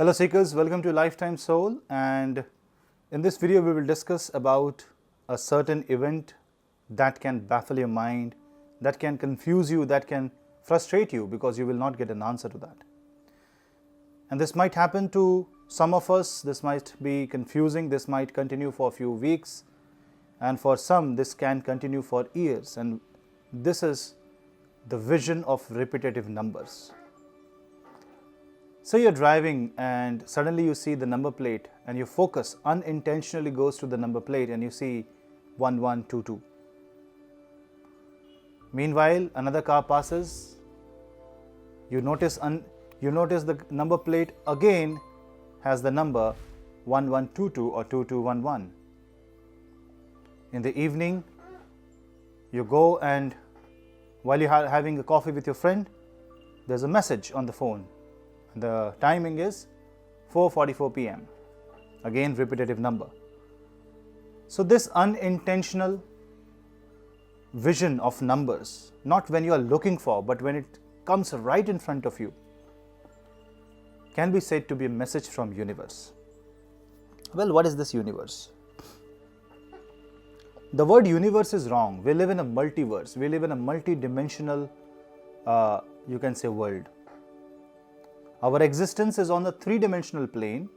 Hello Seekers, welcome to Lifetime Soul, and in this video we will discuss about a certain event that can baffle your mind, that can confuse you, that can frustrate you because you will not get an answer to that. And this might happen to some of us, this might be confusing, this might continue for a few weeks, and for some this can continue for years, and this is the vision of repetitive numbers. So you're driving and suddenly you see the number plate and your focus unintentionally goes to the number plate and you see 1122. Meanwhile, another car passes, you notice the number plate again has the number 1122 or 2211. In the evening, you go and while you're having a coffee with your friend, there's a message on the phone. The timing is 4:44 p.m. Again, repetitive number. So this unintentional vision of numbers, not when you are looking for, but when it comes right in front of you, can be said to be a message from universe. Well, what is this universe? The word universe is wrong. We live in a multiverse. We live in a multi-dimensional, you can say, world. Our existence is on the three-dimensional plane,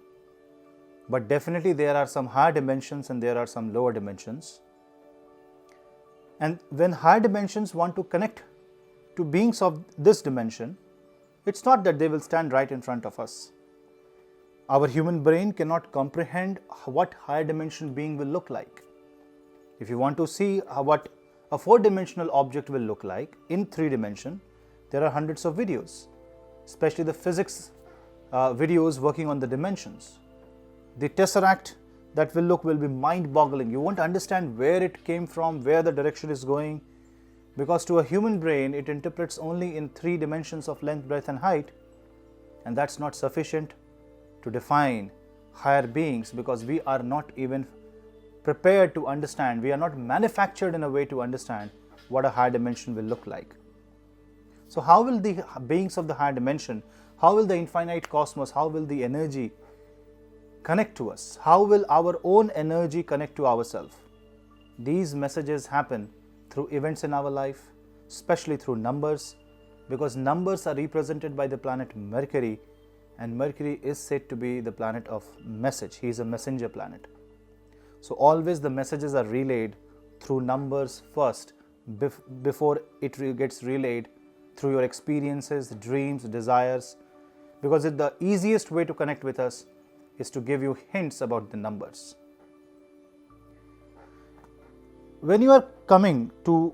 but definitely there are some higher dimensions and there are some lower dimensions. And when higher dimensions want to connect to beings of this dimension, it's not that they will stand right in front of us. Our human brain cannot comprehend what higher dimension being will look like. If you want to see what a four-dimensional object will look like in three dimension, there are hundreds of videos. Especially the physics videos working on the dimensions. The tesseract that will be mind-boggling. You won't understand where it came from, where the direction is going, because to a human brain it interprets only in three dimensions of length, breadth and height, and that's not sufficient to define higher beings, because we are not even prepared to understand, we are not manufactured in a way to understand what a higher dimension will look like. So how will the beings of the higher dimension, how will the infinite cosmos, how will the energy connect to us? How will our own energy connect to ourselves? These messages happen through events in our life, especially through numbers, because numbers are represented by the planet Mercury, and Mercury is said to be the planet of message. He is a messenger planet. So always the messages are relayed through numbers first, before it gets relayed through your experiences, dreams, desires, because the easiest way to connect with us is to give you hints about the numbers. When you are coming to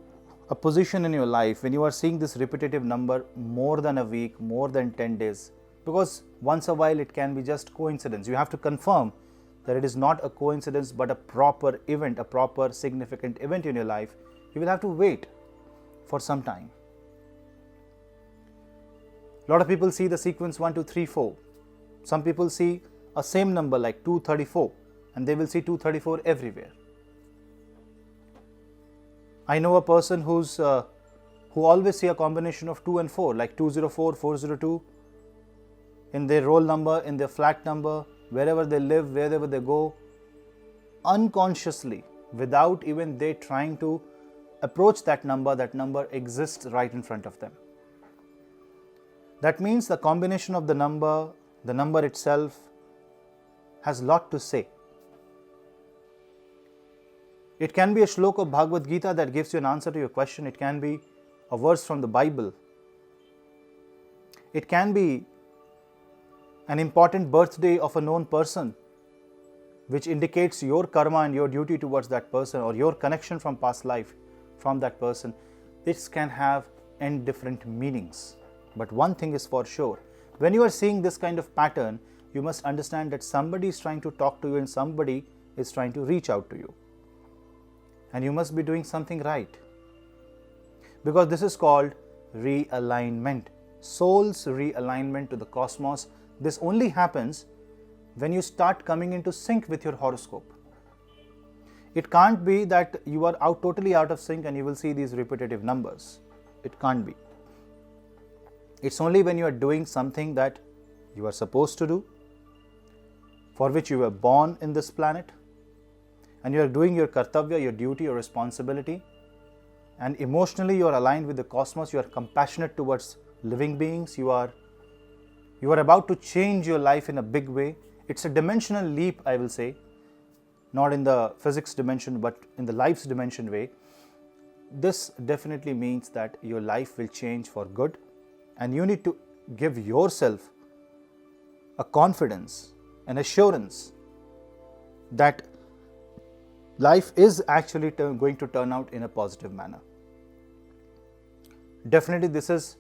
a position in your life, when you are seeing this repetitive number more than a week, more than 10 days, because once a while it can be just coincidence. You have to confirm that it is not a coincidence but a proper event, a proper significant event in your life. You will have to wait for some time. A lot of people see the sequence 1, 2, 3, 4. Some people see a same number like 234 and they will see 234 everywhere. I know a person who always see a combination of 2 and 4, like 204, 402 in their roll number, in their flat number, wherever they live, wherever they go, unconsciously, without even they trying to approach that number exists right in front of them. That means the combination of the number itself has a lot to say. It can be a shloka of Bhagavad Gita that gives you an answer to your question. It can be a verse from the Bible. It can be an important birthday of a known person, which indicates your karma and your duty towards that person, or your connection from past life from that person. This can have n different meanings. But one thing is for sure, when you are seeing this kind of pattern, you must understand that somebody is trying to talk to you and somebody is trying to reach out to you. And you must be doing something right. Because this is called realignment, soul's realignment to the cosmos. This only happens when you start coming into sync with your horoscope. It can't be that you are totally out of sync and you will see these repetitive numbers. It can't be. It's only when you are doing something that you are supposed to do, for which you were born in this planet, and you are doing your kartavya, your duty, your responsibility, and emotionally you are aligned with the cosmos, you are compassionate towards living beings, you are about to change your life in a big way. It's a dimensional leap, I will say, not in the physics dimension but in the life's dimension way. This definitely means that your life will change for good, and you need to give yourself a confidence, an assurance that life is actually going to turn out in a positive manner. Definitely this is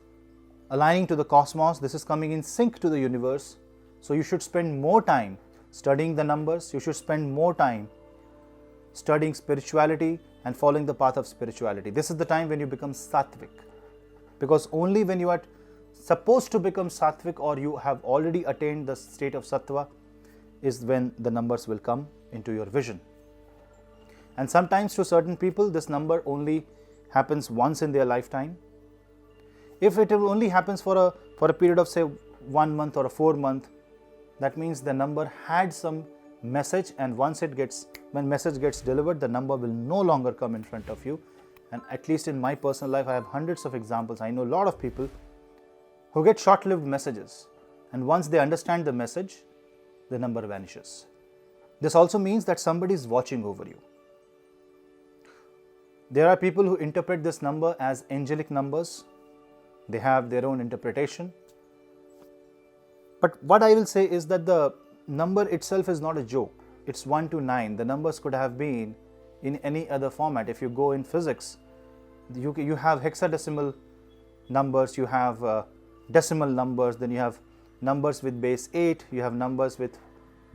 aligning to the cosmos, this is coming in sync to the universe. So you should spend more time studying the numbers, you should spend more time studying spirituality and following the path of spirituality. This is the time when you become sattvic, because only when you are supposed to become sattvic or you have already attained the state of sattva is when the numbers will come into your vision. And sometimes to certain people this number only happens once in their lifetime. If it only happens for a period of say 1 month or a 4 month, that means the number had some message, and when message gets delivered, the number will no longer come in front of you. And at least in my personal life, I have hundreds of examples. I know a lot of people who get short-lived messages, and once they understand the message, the number vanishes. This also means that somebody is watching over you. There are people who interpret this number as angelic numbers. They have their own interpretation. But what I will say is that the number itself is not a joke. It's 1 to 9. The numbers could have been in any other format. If you go in physics, you have hexadecimal numbers, you have decimal numbers, then you have numbers with base 8, you have numbers with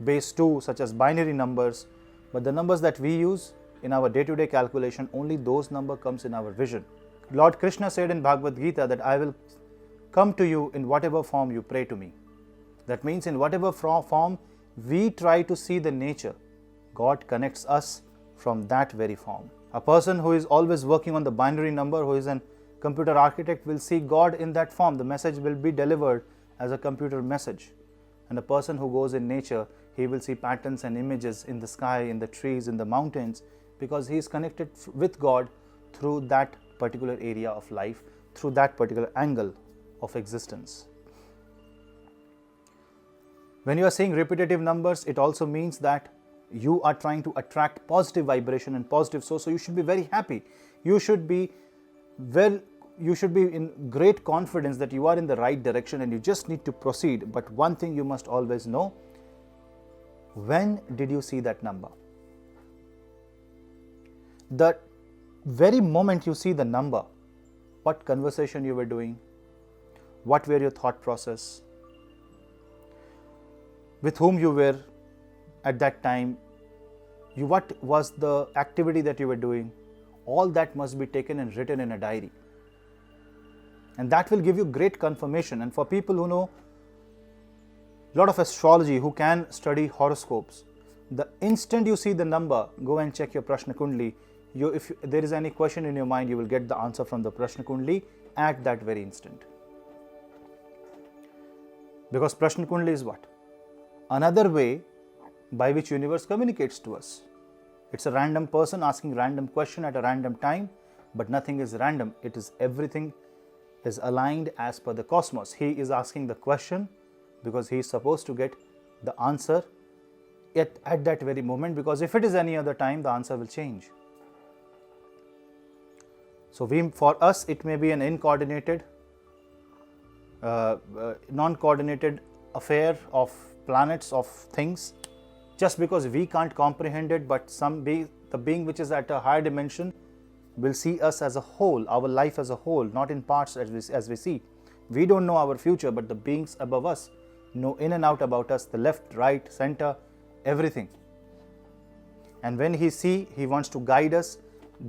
base 2 such as binary numbers. But the numbers that we use in our day-to-day calculation, only those number comes in our vision. Lord Krishna said in Bhagavad Gita that I will come to you in whatever form you pray to me. That means in whatever form we try to see the nature, God connects us from that very form. A person who is always working on the binary number, who is a computer architect, will see God in that form. The message will be delivered as a computer message. And a person who goes in nature, he will see patterns and images in the sky, in the trees, in the mountains, because he is connected with God through that particular area of life, through that particular angle of existence. When you are saying repetitive numbers, it also means that you are trying to attract positive vibration and positive source. So you should be very happy. You should be in great confidence that you are in the right direction and you just need to proceed. But one thing you must always know, when did you see that number? The very moment you see the number, what conversation you were doing, what were your thought process, with whom you were at that time, what was the activity that you were doing, all that must be taken and written in a diary. And that will give you great confirmation. And for people who know a lot of astrology, who can study horoscopes, the instant you see the number, go and check your Prashna Kundli. If there is any question in your mind, you will get the answer from the Prashna Kundli at that very instant. Because Prashna Kundli is what? Another way by which universe communicates to us. It's a random person asking random question at a random time, but nothing is random. It is everything is aligned as per the cosmos. He is asking the question because he is supposed to get the answer at that very moment, because if it is any other time, the answer will change. So for us, it may be an incoordinated, non-coordinated affair of planets, of things, just because we can't comprehend it, but the being which is at a higher dimension will see us as a whole, our life as a whole, not in parts as we see. We don't know our future, but the beings above us know in and out about us, the left, right, center, everything. And when he wants to guide us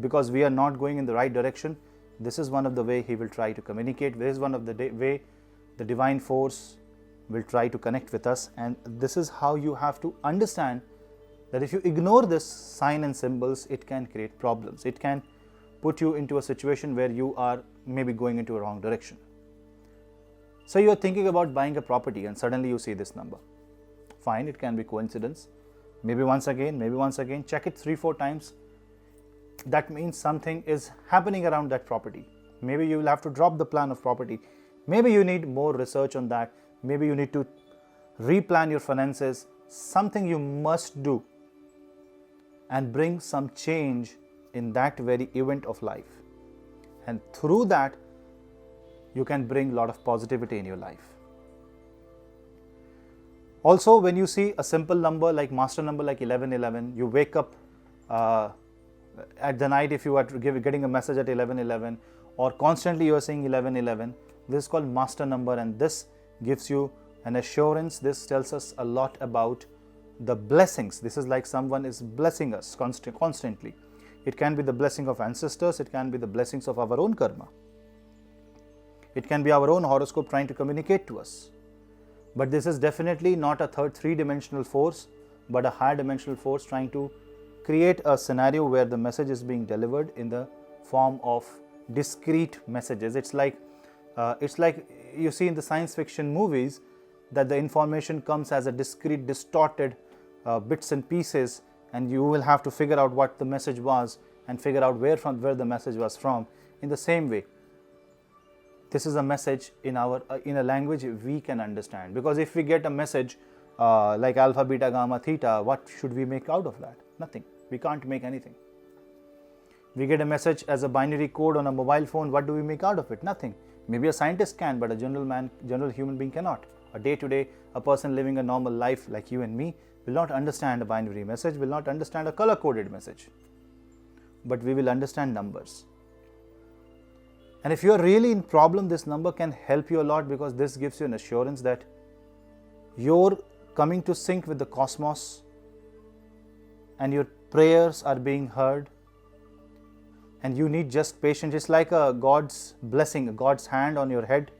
because we are not going in the right direction. This is one of the way he will try to communicate. This is one of the way the divine force will try to connect with us. And this is how you have to understand that if you ignore this sign and symbols, it can create problems. It can put you into a situation where you are maybe going into a wrong direction. So you are thinking about buying a property and suddenly you see this number. fine, it can be coincidence. Maybe once again, check it 3-4 times. That means something is happening around that property. Maybe you will have to drop the plan of property. Maybe you need more research on that. Maybe you need to replan your finances. Something you must do and bring some change in that very event of life. And through that, you can bring a lot of positivity in your life. Also, when you see a simple number like master number like 1111, you wake up at the night if you are getting a message at 1111, or constantly you are saying 1111, this is called master number, and this gives you an assurance. This tells us a lot about the blessings. This is like someone is blessing us constantly. It can be the blessing of ancestors, it can be the blessings of our own karma. It can be our own horoscope trying to communicate to us. But this is definitely not a three-dimensional force, but a higher dimensional force trying to create a scenario where the message is being delivered in the form of discrete messages. It's like you see in the science fiction movies that the information comes as a discrete, distorted bits and pieces, and you will have to figure out what the message was and figure out where the message was from. In the same way, this is a message in a language we can understand. Because if we get a message like alpha, beta, gamma, theta, what should we make out of that? Nothing. We can't make anything. We get a message as a binary code on a mobile phone. What do we make out of it? Nothing. Maybe a scientist can, but a general human being cannot. A day-to-day, a person living a normal life like you and me will not understand a binary message, will not understand a color-coded message. But we will understand numbers. And if you are really in problem, this number can help you a lot, because this gives you an assurance that you're coming to sync with the cosmos and your prayers are being heard, and you need just patience. It's like a God's blessing, God's hand on your head.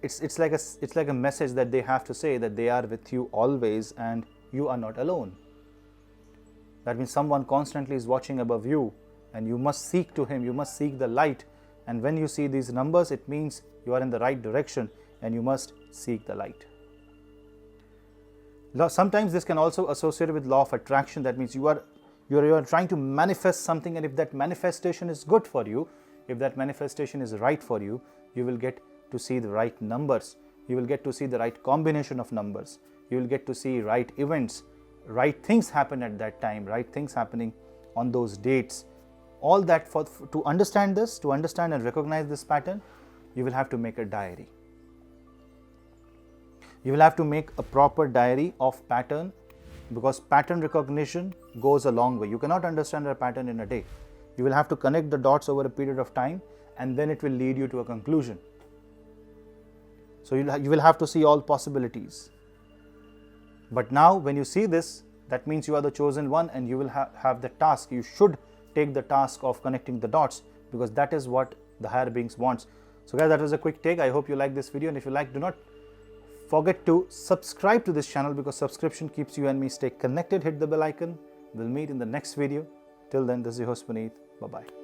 It's like a message that they have to say that they are with you always and you are not alone. That means someone constantly is watching above you, and you must seek to him, you must seek the light. And when you see these numbers, it means you are in the right direction and you must seek the light. Sometimes this can also associate with law of attraction. That means you are trying to manifest something, and if that manifestation is good for you, if that manifestation is right for you, you will get to see the right numbers. You will get to see the right combination of numbers. You will get to see right events, right things happen at that time, right things happening on those dates. All that to understand this, to understand and recognize this pattern, you will have to make a diary. You will have to make a proper diary of pattern, because pattern recognition goes a long way. You cannot understand a pattern in a day. You will have to connect the dots over a period of time, and then it will lead you to a conclusion. So you will have to see all possibilities. But now when you see this, that means you are the chosen one, and you will have the task. You should take the task of connecting the dots, because that is what the higher beings wants. So guys, that was a quick take. I hope you like this video, and if you like, do not forget to subscribe to this channel, because subscription keeps you and me stay connected. Hit the bell icon. We'll meet in the next video. Till then, this is your host Punneit. Bye-bye.